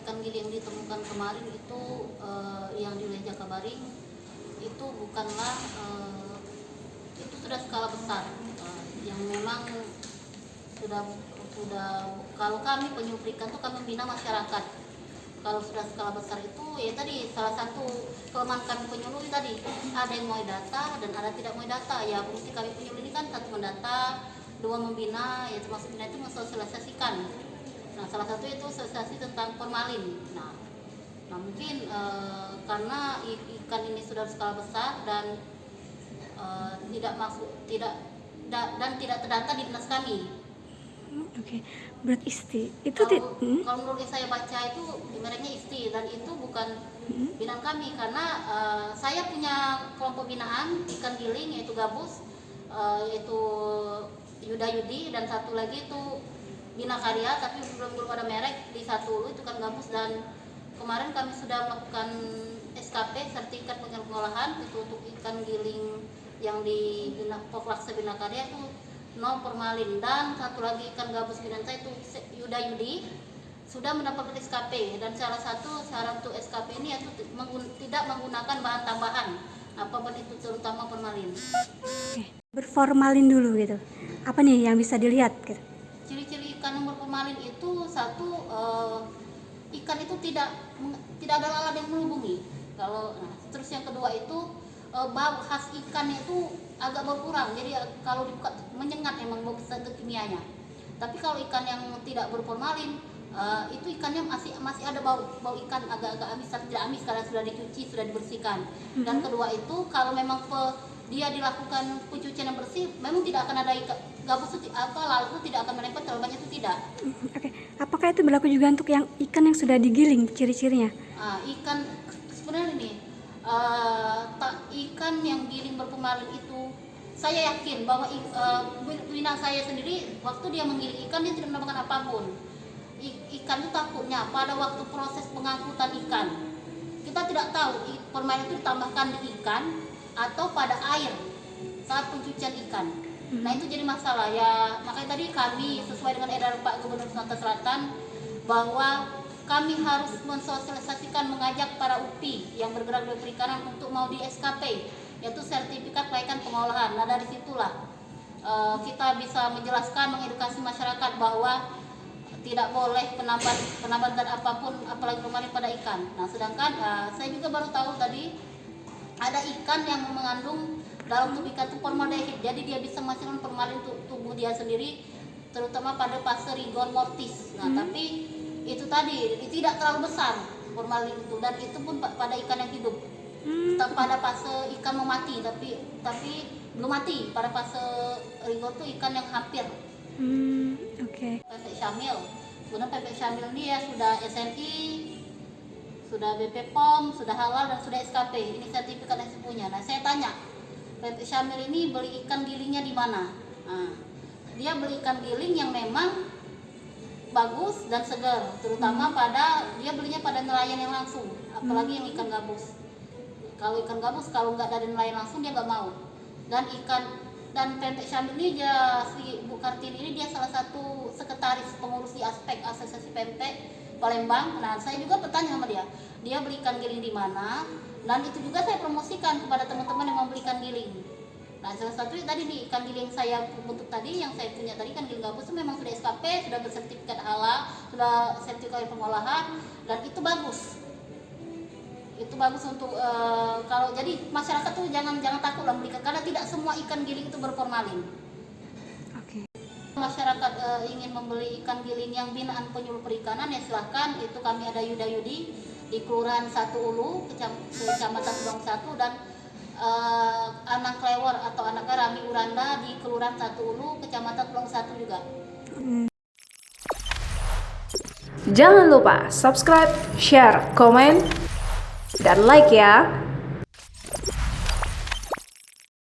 ikan giling yang ditemukan kemarin itu yang di wilayah Jakabaring itu bukanlah itu sudah skala besar yang memang sudah kalau kami penyuluh ikan itu kami membina masyarakat. Kalau sudah skala besar itu ya tadi salah satu kelemahan kami penyuluh tadi ada yang mau data dan ada tidak mau data. Ya fungsi kami penyuluh ini kan satu mendata, dua membina, ya termasuk bina itu mensosialisasikan. Nah salah satu itu sosialisasi tentang formalin. Nah mungkin karena ikan ini sudah skala besar dan tidak terdata di dinas kami. Oke. Berat isti itu kalau menurut yang saya baca itu ibaratnya isti dan itu bukan binaan kami karena saya punya kelompok binaan ikan giling yaitu gabus, yaitu Yuda Yudi, dan satu lagi itu Bina Karya tapi belum ada merek di satu itu kan gabus. Dan kemarin kami sudah melakukan SKP sertifikat pengolahan itu untuk ikan giling yang di Poklaksa Bina Karya itu no formalin, dan satu lagi ikan gabus binaan saya itu Yuda Yudi sudah mendapat SKP. Dan salah satu syarat untuk SKP ini yaitu tidak menggunakan bahan tambahan apapun itu terutama formalin. Berformalin dulu gitu. Apa nih yang bisa dilihat gitu? Ciri-ciri ikan yang berformalin itu satu, ikan itu tidak ada lalat yang menghubungi. Terus yang kedua itu bau khas ikan itu agak berkurang, jadi kalau dibuka menyengat emang bau sentuh kimianya. Tapi kalau ikan yang tidak berformalin itu ikannya masih ada bau ikan agak-agak amis, tidak amis karena sudah dicuci, sudah dibersihkan. Dan kedua itu kalau memang dia dilakukan pencucian yang bersih, memang tidak akan ada gabus atau lalat itu tidak akan menempel terlalu banyak, itu tidak. Oke. Apakah itu berlaku juga untuk yang ikan yang sudah digiling, ciri-cirinya? Ikan sebenarnya ini ikan yang giling berformalin itu saya yakin bahwa binaan saya sendiri waktu dia menggiling ikan dia tidak menambahkan apapun. Ikan itu takutnya pada waktu proses pengangkutan ikan kita tidak tahu formalin itu ditambahkan di ikan atau pada air saat pencucian ikan. Nah itu jadi masalah ya, makanya tadi kami sesuai dengan edaran Pak Gubernur Sumatera Selatan bahwa kami harus mensosialisasikan, mengajak para UPI yang bergerak di perikanan untuk mau di SKP, yaitu sertifikat kelaikan pengolahan. Nah dari situlah kita bisa menjelaskan, mengedukasi masyarakat bahwa tidak boleh penambahan zat apapun, apalagi formalin pada ikan. Nah sedangkan saya juga baru tahu tadi ada ikan yang mengandung dalam tubuh ikan itu formaldehid, jadi dia bisa menghasilkan formalin untuk tubuh dia sendiri, terutama pada fase rigor mortis. Nah tapi itu tadi tidak terlalu besar formalin itu, dan itu pun pada ikan yang hidup. Pada fase ikan mau mati tapi belum mati, pada fase rigor itu ikan yang hampir. Oke. Pempek Syamil, kemudian pempek Syamil ini ya sudah SNI, sudah BP POM, sudah halal dan sudah SKP. Ini sertifikat yang saya punya. Nah saya tanya, pempek Syamil ini beli ikan gilingnya di mana? Nah, dia beli ikan giling yang memang bagus dan segar, terutama dia belinya pada nelayan yang langsung, apalagi yang ikan gabus. Kalau ikan gabus kalau nggak dari nelayan langsung dia nggak mau. Dan pempek Syamil ini si Bu Kartini ini dia salah satu sekretaris pengurus di aspek asosiasi pempek Palembang. Nah saya juga bertanya sama dia beli ikan giling di mana, dan itu juga saya promosikan kepada teman-teman yang mau beli ikan giling. Nah salah satu tadi nih ikan giling saya untuk tadi yang saya punya tadi ikan giling gabus itu memang sudah SKP, sudah bersertifikat halal, sudah sertifikat pengolahan, dan itu bagus. Itu bagus untuk kalau jadi masyarakat tuh jangan takut lah beli, karena tidak semua ikan giling itu berformalin. Oke. Masyarakat ingin membeli ikan giling yang binaan penyuluh perikanan ya silahkan. Itu kami ada Yuda Yudi di Kelurahan 1 Ulu, Kecamatan Subang 1, dan anak Klewor atau anak Rami Uranda di Kelurahan 1 Ulu, Kecamatan Subang 1 juga. Jangan lupa subscribe, share, komen, dan like ya.